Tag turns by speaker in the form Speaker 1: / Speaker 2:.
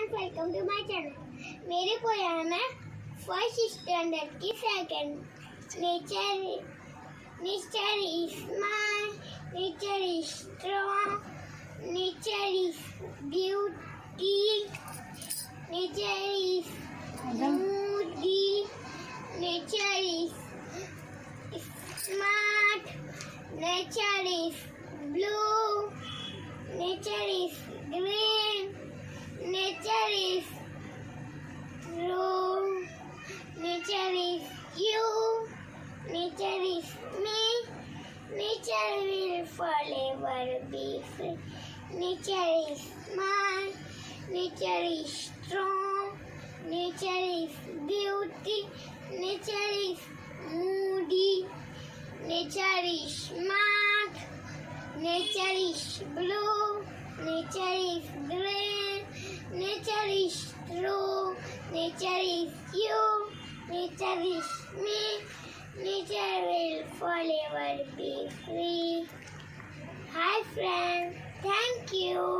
Speaker 1: Everyone, welcome to my channel. मेरे poem है first standard की second. Nature is smile, nature is strong, nature is beauty, nature is moody, nature is smart, nature is blue, nature is green, nature is true, nature is you, nature is me, nature will forever be free. Nature is smart, nature is strong, nature is beauty, nature is moody, nature is smart, nature is blue, nature is green, nature is true, nature is you, nature is me, nature will forever be free. Hi friends, thank you.